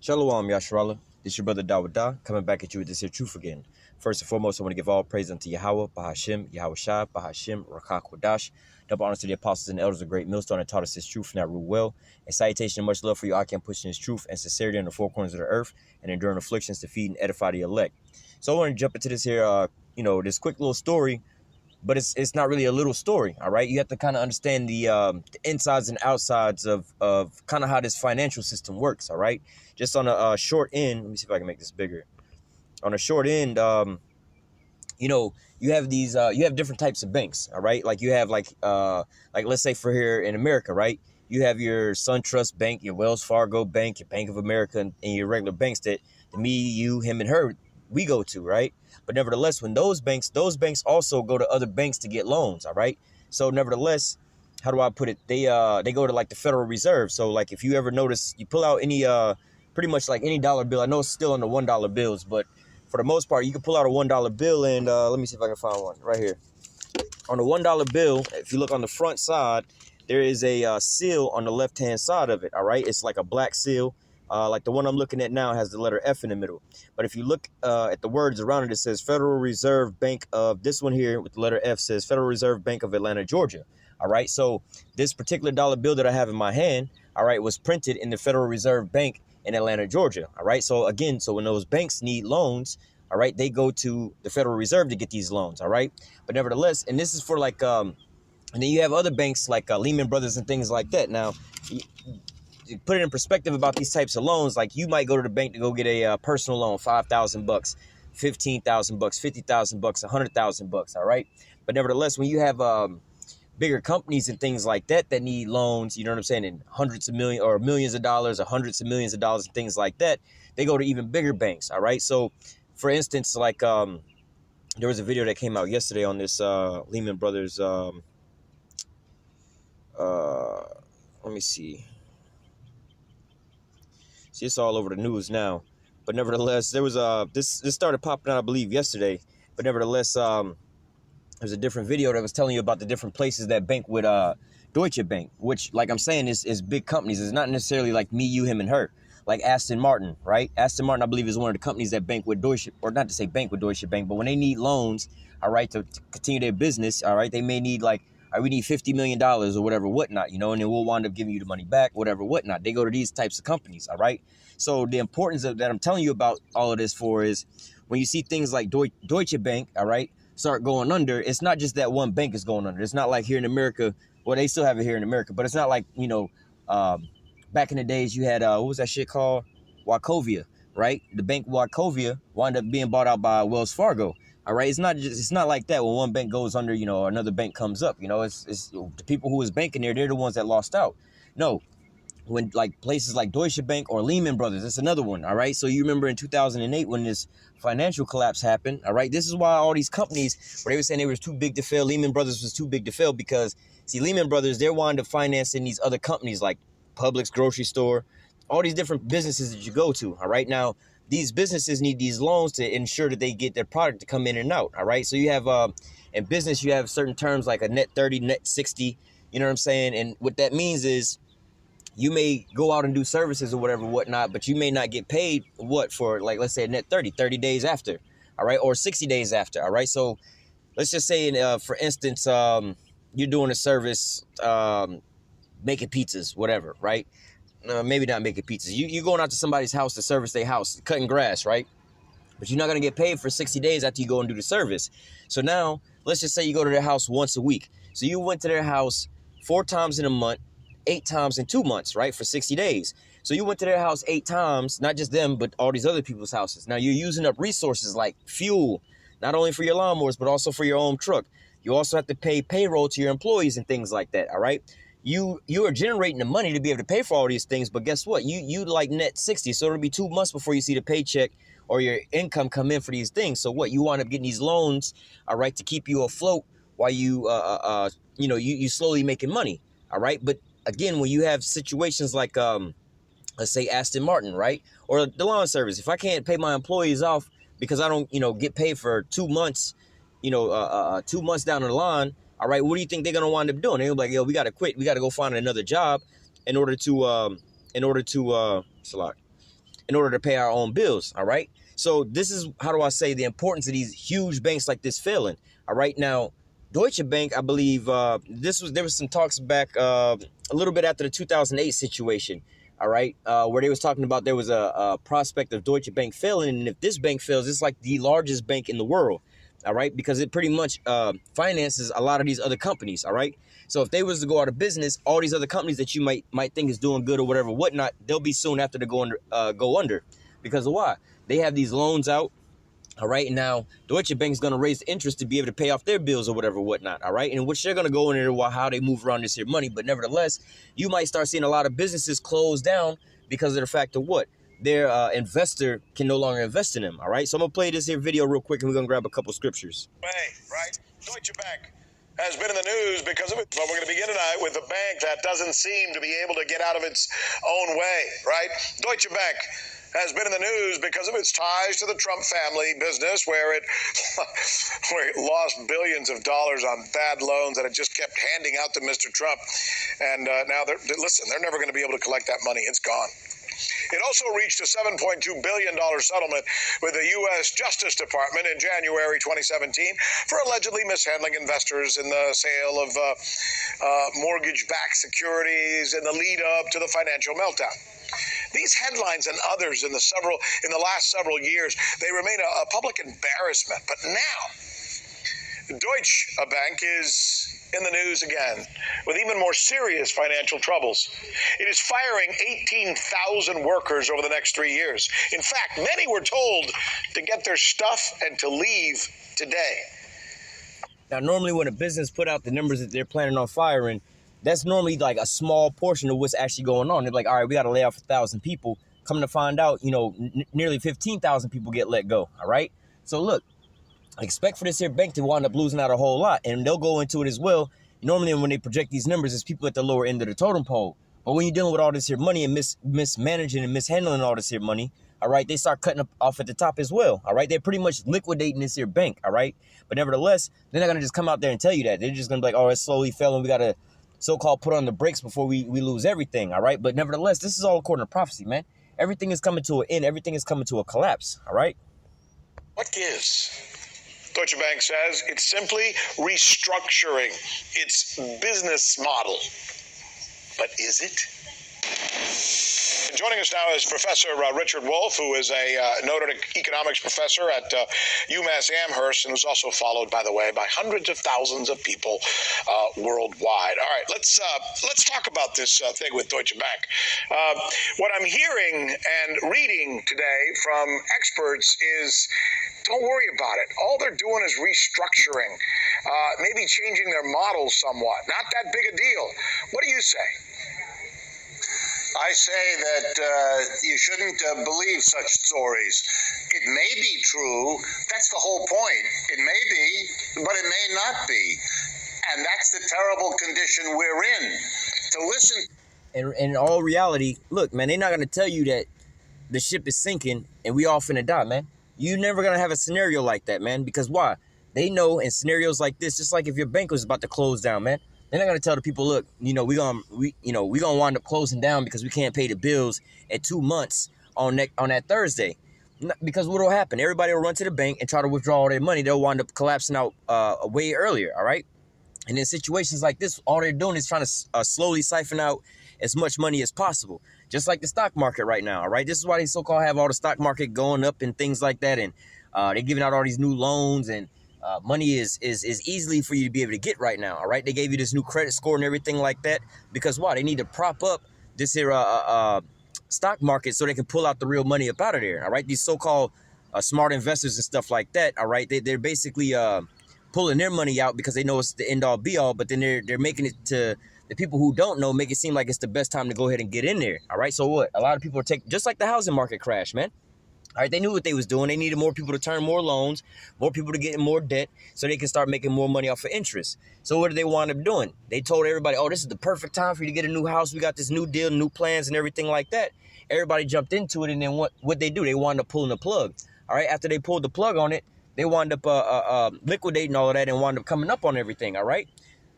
Shalom, Yasharallah. This your brother Dawada, coming back at you with this here truth again. First and foremost, I want to give all praise unto YAHAWAH, BAHASHIM, YAHAWASHI, BAHASHIM, Rakak Wadash. Double honors to the apostles and elders of great millstone that taught us this truth and that rule well. And salutation and much love for you, I can pushing this truth and sincerity in the four corners of the earth and enduring afflictions to feed and edify the elect. So I want to jump into this here, this quick little story. But it's not really a little story, all right? You have to kind of understand the insides and outsides of kind of how this financial system works, all right? Just on a short end, let me see if I can make this bigger. On a short end, you have these, you have different types of banks, all right? Like you have like let's say for here in America, right? You have your SunTrust Bank, your Wells Fargo Bank, your Bank of America, and your regular banks that me, you, him, and her, we go to, right? But nevertheless, when those banks also go to other banks to get loans, all right? So nevertheless, how do I put it? They go to like the Federal Reserve. So like if you ever notice, you pull out any pretty much like any dollar bill. I know it's still on the $1 bills, but for the most part, you can pull out a $1 bill and let me see if I can find one right here. On the $1 bill, if you look on the front side, there is a seal on the left-hand side of it, all right? It's like a black seal. Like the one I'm looking at now has the letter F in the middle. But if you look at the words around it, it says Federal Reserve Bank of, this one here with the letter F says Federal Reserve Bank of Atlanta, Georgia. All right. So this particular dollar bill that I have in my hand, all right, was printed in the Federal Reserve Bank in Atlanta, Georgia. All right. So again, so when those banks need loans, all right, they go to the Federal Reserve to get these loans. All right. But nevertheless, and this is for like and then you have other banks like Lehman Brothers and things like that. Now, put it in perspective about these types of loans. Like you might go to the bank to go get a personal loan, $5,000, $15,000, $50,000, $100,000. All right. But nevertheless, when you have bigger companies and things like that that need loans, you know what I'm saying, in hundreds of millions or millions of dollars or hundreds of millions of dollars and things like that, they go to even bigger banks. All right. So for instance, like there was a video that came out yesterday on this Lehman Brothers. Let me see. See, it's all over the news now. But nevertheless, there was this started popping out, I believe, yesterday. But nevertheless, there's a different video that was telling you about the different places that bank with Deutsche Bank, which, like I'm saying, is big companies. It's not necessarily like me, you, him, and her. Like Aston Martin, right? Aston Martin, I believe, is one of the companies that bank with Deutsche, or not to say bank with Deutsche Bank, but when they need loans, all right, to continue their business, all right, they may need like, all right, we need $50 million or whatever, whatnot, and then we'll wind up giving you the money back, whatever, whatnot. They go to these types of companies, all right? So the importance of that I'm telling you about all of this for is when you see things like Deutsche Bank, all right, start going under, it's not just that one bank is going under. It's not like here in America, well, they still have it here in America, but it's not like, back in the days you had, what was that shit called? Wachovia, right? The bank Wachovia wound up being bought out by Wells Fargo. All right, it's not like that. When one bank goes under, another bank comes up. It's the people who was banking there, they're the ones that lost out. No, when like places like Deutsche Bank or Lehman Brothers, that's another one. All right, so you remember in 2008 when this financial collapse happened. All right, this is why all these companies, where they were saying they were too big to fail, Lehman Brothers was too big to fail, because see, Lehman Brothers, they're wound up financing these other companies like Publix grocery store, all these different businesses that you go to. All right, now these businesses need these loans to ensure that they get their product to come in and out. All right. So you have in business, you have certain terms like a net 30, net 60. You know what I'm saying? And what that means is you may go out and do services or whatever, whatnot, but you may not get paid for, like, let's say a net 30 days after. All right. Or 60 days after. All right. So let's just say, for instance, you're doing a service, making pizzas, whatever. Right. Maybe not making pizzas. You're going out to somebody's house to service their house, cutting grass, right? But you're not going to get paid for 60 days after you go and do the service. So now, let's just say you go to their house once a week. So you went to their house 4 times in a month, 8 times in 2 months, right? For 60 days. So you went to their house 8 times, not just them, but all these other people's houses. Now you're using up resources like fuel, not only for your lawnmowers, but also for your own truck. You also have to pay payroll to your employees and things like that, all right? You are generating the money to be able to pay for all these things, but guess what? You like net 60, so it'll be 2 months before you see the paycheck or your income come in for these things. So what? You wind up getting these loans, all right, to keep you afloat while you you slowly making money, all right? But again, when you have situations like let's say Aston Martin, right, or the lawn service, if I can't pay my employees off because I don't get paid for 2 months, 2 months down the line. All right, what do you think they're gonna wind up doing? They're like, yo, we gotta quit. We gotta go find another job in order to in order to pay our own bills, all right? So this is, how do I say, the importance of these huge banks like this failing, all right? Now, Deutsche Bank, I believe, there was some talks back a little bit after the 2008 situation, all right, where they was talking about there was a prospect of Deutsche Bank failing, and if this bank fails, it's like the largest bank in the world, all right, because it pretty much finances a lot of these other companies, all right? So if they was to go out of business, all these other companies that you might think is doing good or whatever, whatnot, they'll be soon after to go under, because of why? They have these loans out, all right? And now Deutsche Bank is going to raise the interest to be able to pay off their bills or whatever, whatnot, all right? And which they're going to go into how they move around this here money. But nevertheless, you might start seeing a lot of businesses close down because of the fact of what? Their investor can no longer invest in them, all right? So I'm going to play this here video real quick, and we're going to grab a couple scriptures. Right? Deutsche Bank has been in the news because of it. But we're going to begin tonight with a bank that doesn't seem to be able to get out of its own way, right? Deutsche Bank has been in the news because of its ties to the Trump family business, where it lost billions of dollars on bad loans that it just kept handing out to Mr. Trump. And now, they're never going to be able to collect that money. It's gone. It also reached a $7.2 billion settlement with the U.S. Justice Department in January 2017 for allegedly mishandling investors in the sale of mortgage-backed securities in the lead-up to the financial meltdown. These headlines and others in the last several years, they remain a public embarrassment. But now, Deutsche Bank is in the news again with even more serious financial troubles. It is firing 18,000 workers over the next 3 years. In fact, many were told to get their stuff and to leave today. Now, normally when a business put out the numbers that they're planning on firing, that's normally like a small portion of what's actually going on. They're like, all right, we got to lay off 1,000 people. Come to find out, nearly 15,000 people get let go, all right? So look, expect for this here bank to wind up losing out a whole lot, and they'll go into it as well. Normally when they project these numbers, it's people at the lower end of the totem pole. But when you're dealing with all this here money and mismanaging and mishandling all this here money, all right, they start cutting off at the top as well, all right? They're pretty much liquidating this here bank, all right? But nevertheless, they're not going to just come out there and tell you that. They're just going to be like, oh, it's slowly failing. We got to so-called put on the brakes before we lose everything, all right? But nevertheless, this is all according to prophecy, man. Everything is coming to an end. Everything is coming to a collapse, all right? What gives? Deutsche Bank says it's simply restructuring its business model. But is it? Joining us now is Professor Richard Wolff, who is a noted economics professor at UMass Amherst, and who's also followed, by the way, by hundreds of thousands of people worldwide. All right, let's talk about this thing with Deutsche Bank. What I'm hearing and reading today from experts is, don't worry about it. All they're doing is restructuring, maybe changing their model somewhat. Not that big a deal. What do you say? I say that you shouldn't believe such stories. It may be true. That's the whole point. It may be, but it may not be. And that's the terrible condition we're in. To listen. And in all reality, look, man, they're not going to tell you that the ship is sinking and we all finna die, man. You're never going to have a scenario like that, man. Because why? They know in scenarios like this, just like if your bank was about to close down, man, they're not going to tell the people, look, we're going to wind up closing down because we can't pay the bills at 2 months on that Thursday. Because what will happen? Everybody will run to the bank and try to withdraw all their money. They'll wind up collapsing out way earlier, all right? And in situations like this, all they're doing is trying to slowly siphon out as much money as possible, just like the stock market right now, all right? This is why they so-called have all the stock market going up and things like that, and they're giving out all these new loans, and money is easily for you to be able to get right now, all right? They gave you this new credit score and everything like that because why? They need to prop up this here stock market so they can pull out the real money up out of there, all right? These so-called smart investors and stuff like that, all right? They're basically pulling their money out because they know it's the end-all be-all, but then they're making it to the people who don't know, make it seem like it's the best time to go ahead and get in there, all right? So what? A lot of people are taking, just like the housing market crash, man. All right, they knew what they was doing. They needed more people to turn more loans, more people to get in more debt so they can start making more money off of interest. So what did they wind up doing? They told everybody, oh, this is the perfect time for you to get a new house. We got this new deal, new plans and everything like that. Everybody jumped into it, and then what they do? They wound up pulling the plug. All right, after they pulled the plug on it, they wound up liquidating all of that and wound up coming up on everything, all right?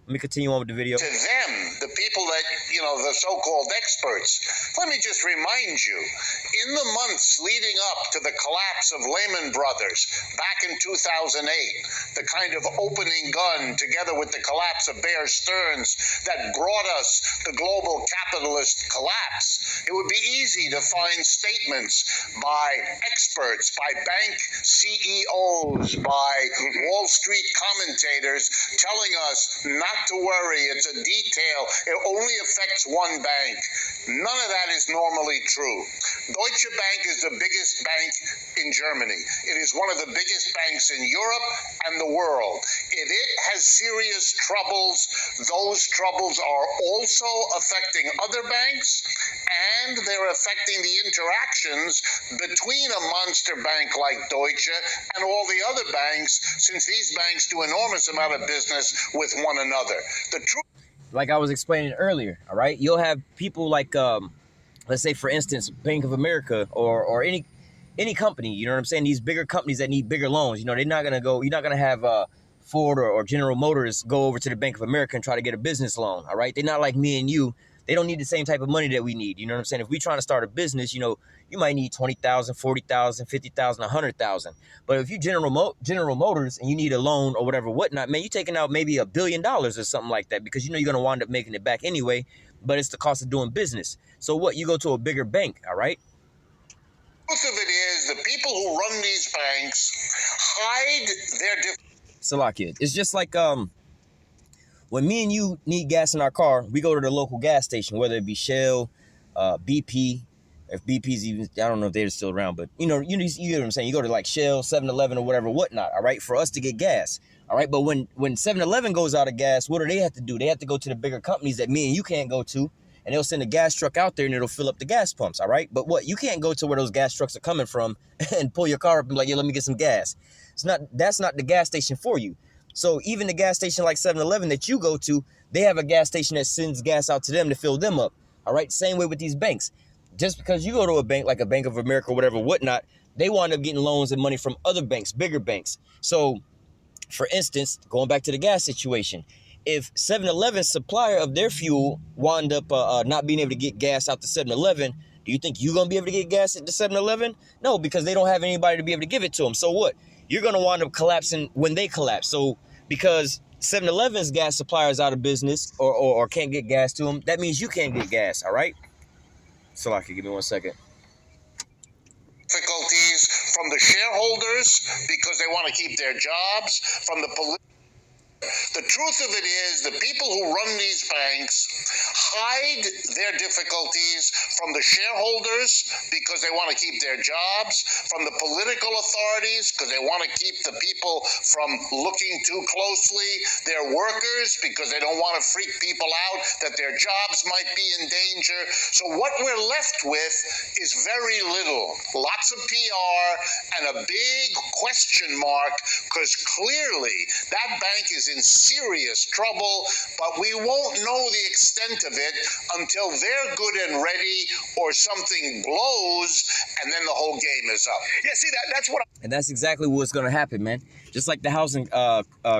Let me continue on with the video. To them, the people that, the so-called experts, let me just remind you, in the months leading up to the collapse of Lehman Brothers back in 2008, the kind of opening gun together with the collapse of Bear Stearns that brought us the global capitalist collapse, it would be easy to find statements by experts, by bank CEOs, by Wall Street commentators telling us not to worry, it's a detail, it only affects one bank. None of that is normally true. Deutsche Bank is the biggest bank in Germany. It is one of the biggest banks in Europe and the world. If it has serious troubles, those troubles are also affecting other banks, and they're affecting the interactions between a monster bank like Deutsche and all the other banks, since these banks do enormous amount of business with one another. The truth, like I was explaining earlier, all right, you'll have people like, let's say, for instance, Bank of America or any company, you know what I'm saying? These bigger companies that need bigger loans, they're not going to go, you're not going to have Ford or General Motors go over to the Bank of America and try to get a business loan, all right? They're not like me and you. They don't need the same type of money that we need. You know what I'm saying? If we trying to start a business, you might need 20,000, 40,000, 50,000, 100,000. But if you General Motors and you need a loan or whatever, whatnot, man, you're taking out maybe $1 billion or something like that, because you're going to wind up making it back anyway, but it's the cost of doing business. So what? You go to a bigger bank, all right? truth of it is, the people who run these banks hide their Salakia, it's just like when me and you need gas in our car, we go to the local gas station, whether it be Shell, BP, if BP's even, I don't know if they're still around, but you get what I'm saying. You go to like Shell, 7-Eleven or whatever, whatnot, all right, for us to get gas, all right? But when 7-Eleven goes out of gas, what do they have to do? They have to go to the bigger companies that me and you can't go to, and they'll send a gas truck out there and it'll fill up the gas pumps, all right? But what? You can't go to where those gas trucks are coming from and pull your car up and be like, yo, let me get some gas. That's not the gas station for you. So even the gas station like 7-Eleven that you go to, they have a gas station that sends gas out to them to fill them up. All right. Same way with these banks. Just because you go to a bank like a Bank of America or whatever, whatnot, they wind up getting loans and money from other banks, bigger banks. So, for instance, going back to the gas situation, if 7-Eleven's supplier of their fuel wind up not being able to get gas out to 7-Eleven, do you think you're going to be able to get gas at the 7-Eleven? No, because they don't have anybody to be able to give it to them. So what? You're going to wind up collapsing when they collapse. So because 7-Eleven's gas supplier is out of business or can't get gas to them, that means you can't get gas, all right? Salaki, give me 1 second. difficulties from the shareholders because they want to keep their jobs, from the The truth of it is, the people who run these banks hide their difficulties from the shareholders because they want to keep their jobs, from the political authorities because they want to keep the people from looking too closely, their workers because they don't want to freak people out that their jobs might be in danger. So what we're left with is very little, lots of PR and a big question mark, because clearly that bank is in serious trouble, but we won't know the extent of it until they're good and ready or something blows, and then the whole game is up. Yeah, see, that's what And that's exactly what's going to happen, man. Just like the housing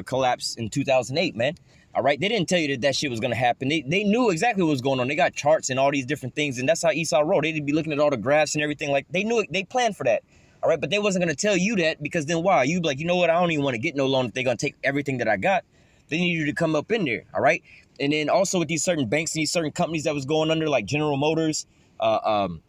collapse in 2008, man. All right, they didn't tell you that shit was going to happen. They knew exactly what was going on. They got charts and all these different things, and that's how Esau wrote. They'd be looking at all the graphs and everything. Like, they knew it. They planned for that. All right, but they wasn't going to tell you that, because then why? You'd be like, you know what? I don't even want to get no loan if they're going to take everything that I got. They need you to come up in there, all right? And then also with these certain banks and these certain companies that was going under, like General Motors, Hummer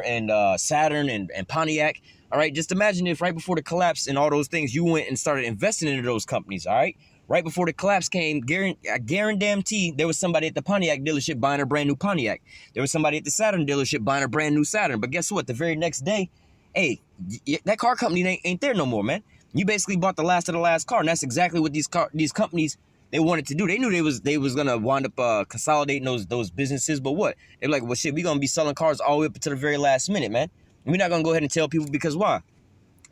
and Saturn and Pontiac, all right? Just imagine if right before the collapse and all those things, you went and started investing into those companies, all right? Right before the collapse came, I guarantee there was somebody at the Pontiac dealership buying a brand new Pontiac. There was somebody at the Saturn dealership buying a brand new Saturn. But guess what? The very next day, hey, that car company ain't there no more, man. You basically bought the last of the last car, and that's exactly what these companies, they wanted to do. They knew they was gonna wind up consolidating those businesses, but what? They're like, well, shit, we gonna be selling cars all the way up to the very last minute, man. And we're not gonna go ahead and tell people, because why?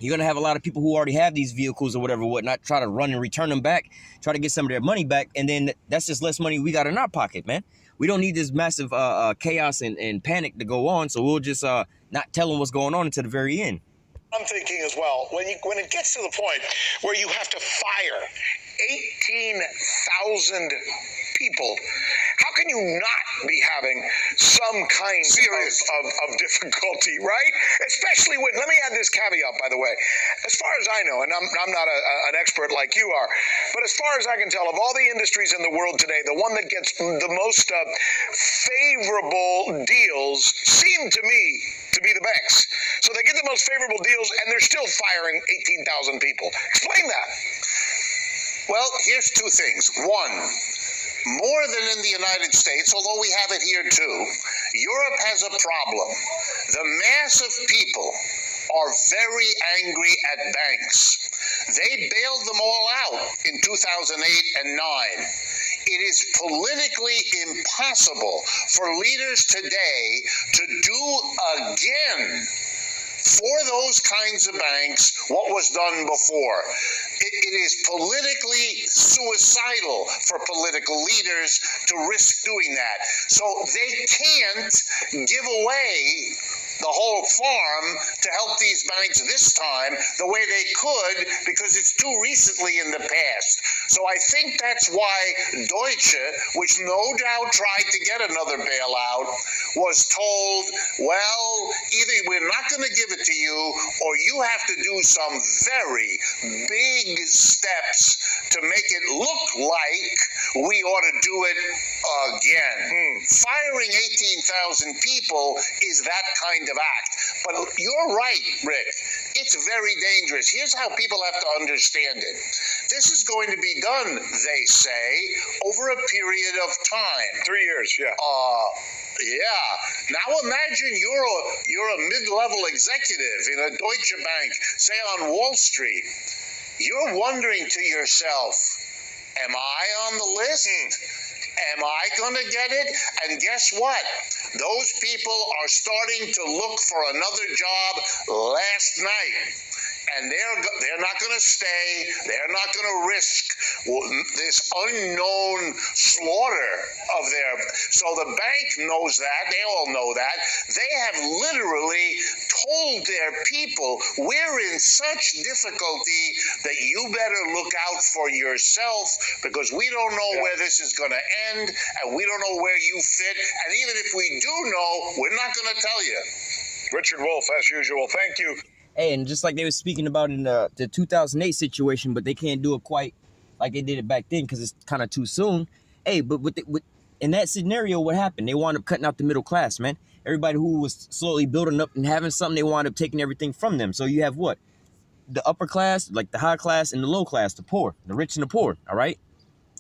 You're gonna have a lot of people who already have these vehicles or whatever, whatnot, try to run and return them back, try to get some of their money back, and then that's just less money we got in our pocket, man. We don't need this massive chaos and panic to go on, so we'll just not tell them what's going on until the very end. I'm thinking as well. When it gets to the point where you have to fire 18,000 people. How can you not be having some kind of difficulty, right? Especially when, let me add this caveat, by the way. As far as I know, and I'm not an expert like you are, but as far as I can tell, of all the industries in the world today, the one that gets the most favorable deals seem to me to be the banks. So they get the most favorable deals, and they're still firing 18,000 people. Explain that. Well, here's two things. One, more than in the United States, although we have it here too, Europe has a problem. The mass of people are very angry at banks. They bailed them all out in 2008 and 9. It is politically impossible for leaders today to do again for those kinds of banks what was done before. It is politically suicidal for political leaders to risk doing that. So they can't give away the whole farm to help these banks this time the way they could, because it's too recently in the past. So I think that's why Deutsche, which no doubt tried to get another bailout, was told, well, either we're not going to give it to you, or you have to do some very big steps to make it look like we ought to do it again. Firing 18,000 people is that kind of act. But you're right, Rick. It's very dangerous. Here's how people have to understand it. This is going to be done, they say, over a period of time. 3 years, yeah. Yeah. Now imagine you're a mid-level executive in a Deutsche Bank, say on Wall Street. You're wondering to yourself, am I on the list? Am I going to get it? And guess what? Those people are starting to look for another job last night. And they're not going to stay. They're not going to risk this unknown slaughter of their. So the bank knows that. They all know that. They have literally told their people, we're in such difficulty that you better look out for yourself, because we don't know where this is going to end, and we don't know where you fit. And even if we do know, we're not going to tell you. Richard Wolff, as usual. Thank you. Hey, and just like they were speaking about in the 2008 situation, but they can't do it quite like they did it back then because it's kind of too soon. Hey, but in that scenario, what happened? They wound up cutting out the middle class, man. Everybody who was slowly building up and having something, they wound up taking everything from them. So you have what? The upper class, like the high class, and the low class, the poor, the rich and the poor, all right?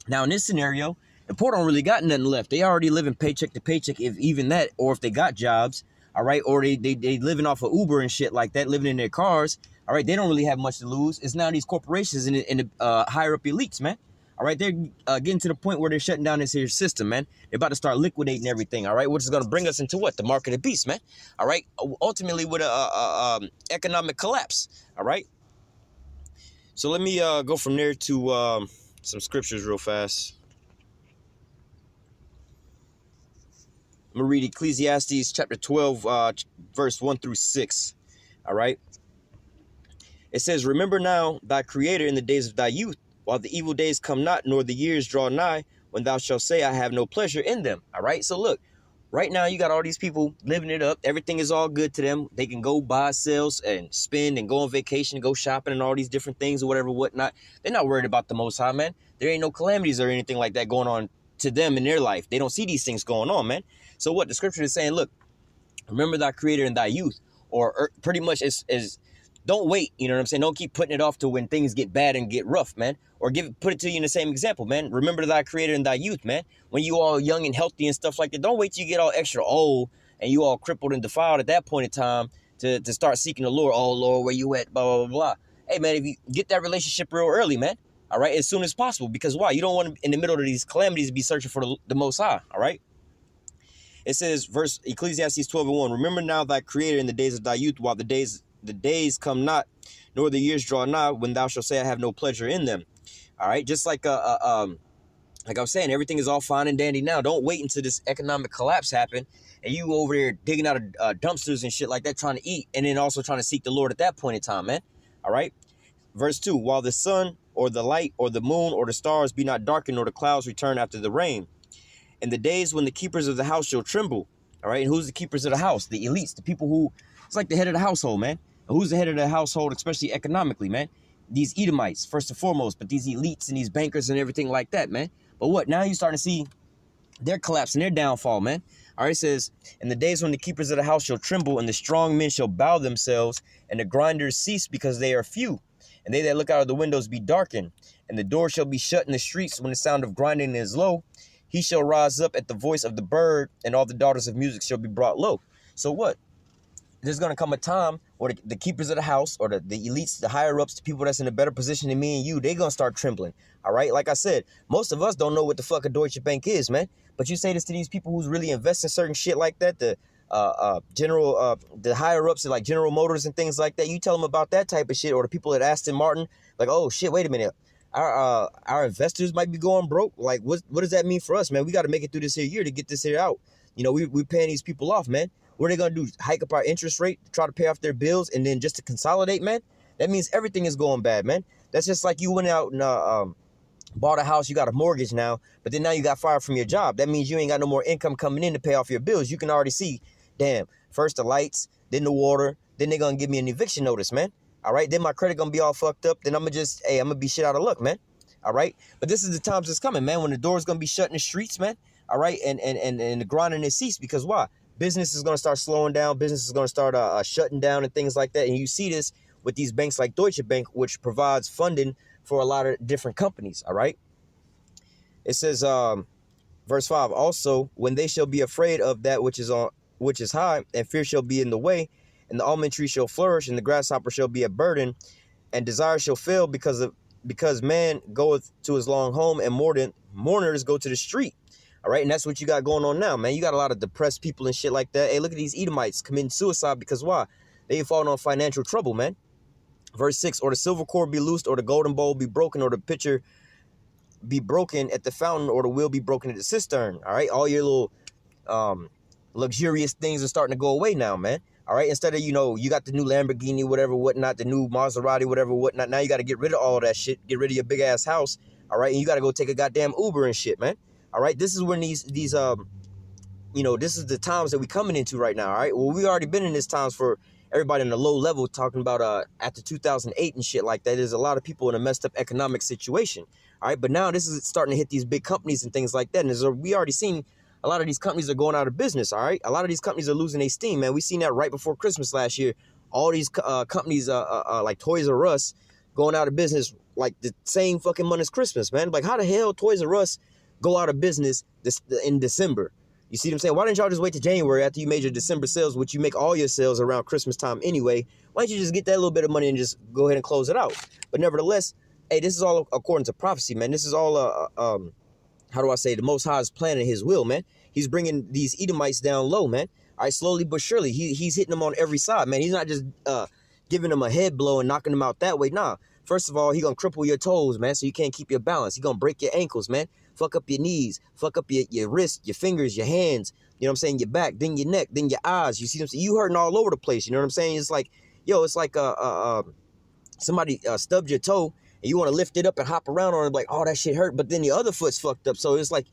Now, in this scenario, the poor don't really got nothing left. They already living paycheck to paycheck, if even that, or if they got jobs, all right, or they living off of Uber and shit like that, living in their cars, all right, they don't really have much to lose. It's now these corporations and the higher up elites, man, all right, they're getting to the point where they're shutting down this here system, man. They're about to start liquidating everything, all right, which is going to bring us into what? The mark of the beast, man, all right, ultimately with a economic collapse, all right. So let me go from there to some scriptures real fast. I'm going to read Ecclesiastes chapter 12, verse 1 through 6. All right. It says, remember now thy creator in the days of thy youth, while the evil days come not, nor the years draw nigh, when thou shalt say, I have no pleasure in them. All right. So look, right now you got all these people living it up. Everything is all good to them. They can go buy, sell, and spend and go on vacation, go shopping and all these different things or whatever, whatnot. They're not worried about the Most High, man. There ain't no calamities or anything like that going on to them in their life. They don't see these things going on, man. So what the scripture is saying, look, remember thy creator in thy youth, or pretty much is don't wait. You know what I'm saying? Don't keep putting it off to when things get bad and get rough, man. Or put it to you in the same example, man. Remember thy creator in thy youth, man. When you all young and healthy and stuff like that, don't wait till you get all extra old and you all crippled and defiled at that point in time to start seeking the Lord. Oh, Lord, where you at? Blah, blah, blah, blah. Hey, man, if you get that relationship real early, man, all right, as soon as possible. Because why? You don't want to, in the middle of these calamities, be searching for the Most High, all right? It says, verse Ecclesiastes 12:1, remember now thy creator in the days of thy youth, while the days come not, nor the years draw nigh, when thou shalt say, I have no pleasure in them. All right, just like I was saying, everything is all fine and dandy now. Don't wait until this economic collapse happen and you over there digging out of dumpsters and shit like that, trying to eat, and then also trying to seek the Lord at that point in time, man. All right. Verse 2, while the sun or the light, or the moon, or the stars be not darkened, nor the clouds return after the rain. And the days when the keepers of the house shall tremble. All right, and who's the keepers of the house? The elites, the people who, it's like the head of the household, man. And who's the head of the household, especially economically, man? These Edomites, first and foremost, but these elites and these bankers and everything like that, man. But what, now you're starting to see their collapse and their downfall, man. All right, it says, in the days when the keepers of the house shall tremble, and the strong men shall bow themselves, and the grinders cease because they are few, and they that look out of the windows be darkened, and the door shall be shut in the streets when the sound of grinding is low. He shall rise up at the voice of the bird, and all the daughters of music shall be brought low. So what? There's going to come a time where the keepers of the house, or the elites, the higher ups, the people that's in a better position than me and you, they're going to start trembling. All right. Like I said, most of us don't know what the fuck a Deutsche Bank is, man. But you say this to these people who's really invest in certain shit like that, the higher ups like General Motors and things like that. You tell them about that type of shit, or the people at Aston Martin, like, oh shit, wait a minute. Our investors might be going broke. Like, what does that mean for us, man? We got to make it through this here year to get this here out. You know, we're paying these people off, man. What are they going to do? Hike up our interest rate to try to pay off their bills, and then just to consolidate, man? That means everything is going bad, man. That's just like you went out and bought a house, you got a mortgage now, but then now you got fired from your job. That means you ain't got no more income coming in to pay off your bills. You can already see, damn, first the lights, then the water, then they're going to give me an eviction notice, man. All right, then my credit going to be all fucked up. Then I'm going to be shit out of luck, man. All right, but this is the times that's coming, man, when the door's going to be shut in the streets, man. All right, and the grinding is ceased, because why? Business is going to start slowing down. Business is going to start shutting down and things like that. And you see this with these banks like Deutsche Bank, which provides funding for a lot of different companies. All right. It says, verse 5, also, when they shall be afraid of that which is high, and fear shall be in the way, and the almond tree shall flourish, and the grasshopper shall be a burden, and desire shall fail because man goeth to his long home, and mourners go to the street. All right, and that's what you got going on now, man. You got a lot of depressed people and shit like that. Hey, look at these Edomites committing suicide because why? They falling on financial trouble, man. Verse 6, or the silver cord be loosed, or the golden bowl be broken, or the pitcher be broken at the fountain, or the wheel be broken at the cistern. All right, all your little luxurious things are starting to go away now, man. All right, instead of, you got the new Lamborghini, whatever, whatnot, the new Maserati, whatever, whatnot. Now you got to get rid of all that shit, get rid of your big ass house. All right, and you got to go take a goddamn Uber and shit, man. All right, this is when this is the times that we coming into right now. All right, well, we already been in this times for everybody in the low level, talking about after 2008 and shit like that. There's a lot of people in a messed up economic situation. All right, but now this is starting to hit these big companies and things like that. And we already seen a lot of these companies are going out of business. All right, a lot of these companies are losing their steam, man. We seen that right before Christmas last year. All these companies like Toys R Us going out of business like the same fucking month as Christmas, man. Like, how the hell Toys R Us go out of business in December? You see what I'm saying? Why didn't y'all just wait to January after you made your December sales, which you make all your sales around Christmas time anyway? Why don't you just get that little bit of money and just go ahead and close it out? But nevertheless, hey, this is all according to prophecy, man. This is all, how do I say, the Most High's plan and his will, man. He's bringing these Edomites down low, man. All right, slowly but surely. He's hitting them on every side, man. He's not just giving them a head blow and knocking them out that way. Nah, first of all, he going to cripple your toes, man, so you can't keep your balance. He going to break your ankles, man. Fuck up your knees, fuck up your wrists, your fingers, your hands, you know what I'm saying, your back, then your neck, then your eyes. You see what I'm saying? You hurting all over the place, you know what I'm saying? It's like, it's like somebody stubbed your toe and you want to lift it up and hop around on it like, oh, that shit hurt, but then the other foot's fucked up. So it's like,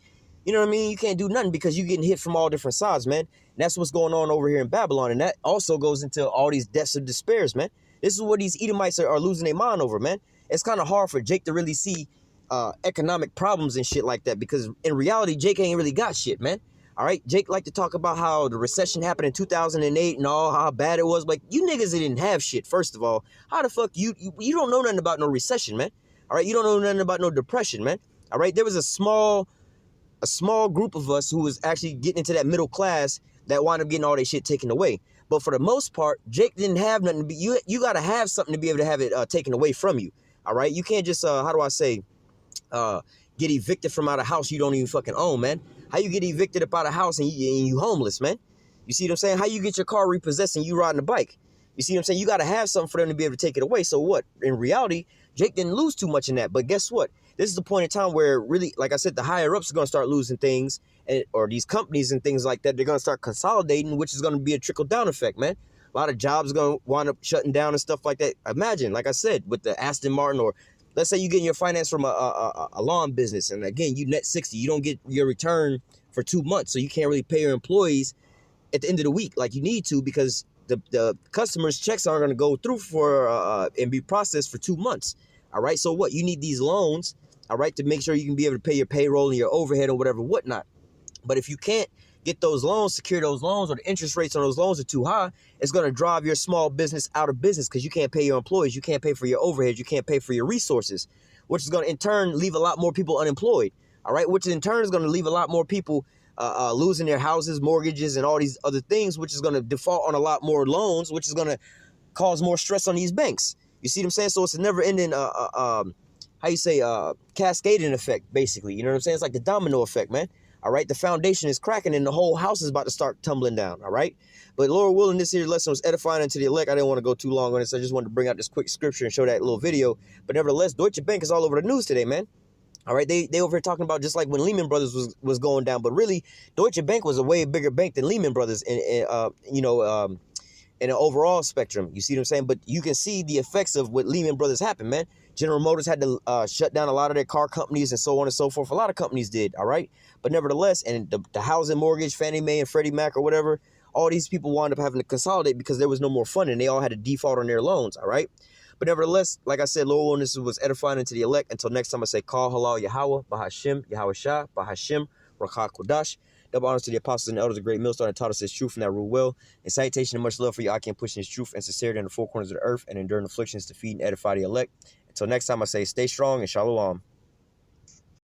you know what I mean? You can't do nothing because you're getting hit from all different sides, man. And that's what's going on over here in Babylon. And that also goes into all these deaths of despairs, man. This is what these Edomites are losing their mind over, man. It's kind of hard for Jake to really see economic problems and shit like that, because in reality, Jake ain't really got shit, man. All right, Jake like to talk about how the recession happened in 2008 and all, how bad it was. Like, you niggas didn't have shit, first of all. How the fuck you don't know nothing about no recession, man. All right, you don't know nothing about no depression, man. All right, there was a small group of us who was actually getting into that middle class that wound up getting all their shit taken away. But for the most part, Jake didn't have nothing to be. You got to have something to be able to have it taken away from you. All right, you can't just how do I say get evicted from out of house you don't even fucking own, man. How you get evicted up out of house and you homeless, man? You see what I'm saying? How you get your car repossessed and you riding a bike? You see what I'm saying? You got to have something for them to be able to take it away. So what? In reality, Jake didn't lose too much in that. But guess what? This is the point in time where really, like I said, the higher ups are going to start losing things, or these companies and things like that. They're going to start consolidating, which is going to be a trickle down effect, man. A lot of jobs are going to wind up shutting down and stuff like that. Imagine, like I said, with the Aston Martin or let's say you're getting your finance from a lawn business, and again, you net 60. You don't get your return for 2 months, so you can't really pay your employees at the end of the week like you need to, because the customers' checks aren't going to go through for and be processed for 2 months. All right, so what? You need these loans, all right, to make sure you can be able to pay your payroll and your overhead or whatever, whatnot. But if you can't get those loans, secure those loans, or the interest rates on those loans are too high, it's going to drive your small business out of business, because you can't pay your employees, you can't pay for your overhead, you can't pay for your resources, which is going to in turn leave a lot more people unemployed. All right, which in turn is going to leave a lot more people losing their houses, mortgages, and all these other things, which is going to default on a lot more loans, which is going to cause more stress on these banks. You see what I'm saying? So it's a never-ending, cascading effect, basically. You know what I'm saying? It's like the domino effect, man. All right, the foundation is cracking and the whole house is about to start tumbling down. All right, but Lord willing, this here lesson was edifying unto the elect. I didn't want to go too long on it, so I just wanted to bring out this quick scripture and show that little video. But nevertheless, Deutsche Bank is all over the news today, man. All right, they over here talking about just like when Lehman Brothers was going down, but really Deutsche Bank was a way bigger bank than Lehman Brothers, in an overall spectrum. You see what I'm saying? But you can see the effects of what Lehman Brothers happened, man. General Motors had to shut down a lot of their car companies and so on and so forth. A lot of companies did, all right? But nevertheless, and the housing mortgage, Fannie Mae and Freddie Mac or whatever, all these people wound up having to consolidate because there was no more funding. They all had to default on their loans, all right? But nevertheless, like I said, Lord, this was edifying unto the elect. Until next time, I say, call halal Yahawah, Bahashim, YAHAWASHI, Bahashim, Rakha Kodash. Double honors to the apostles and the elders of great millstone and taught us his truth and that rule well. And citation and much love for you, I can push his truth and sincerity in the four corners of the earth and enduring afflictions to feed and edify the elect. Until next time, I say, stay strong and shalom.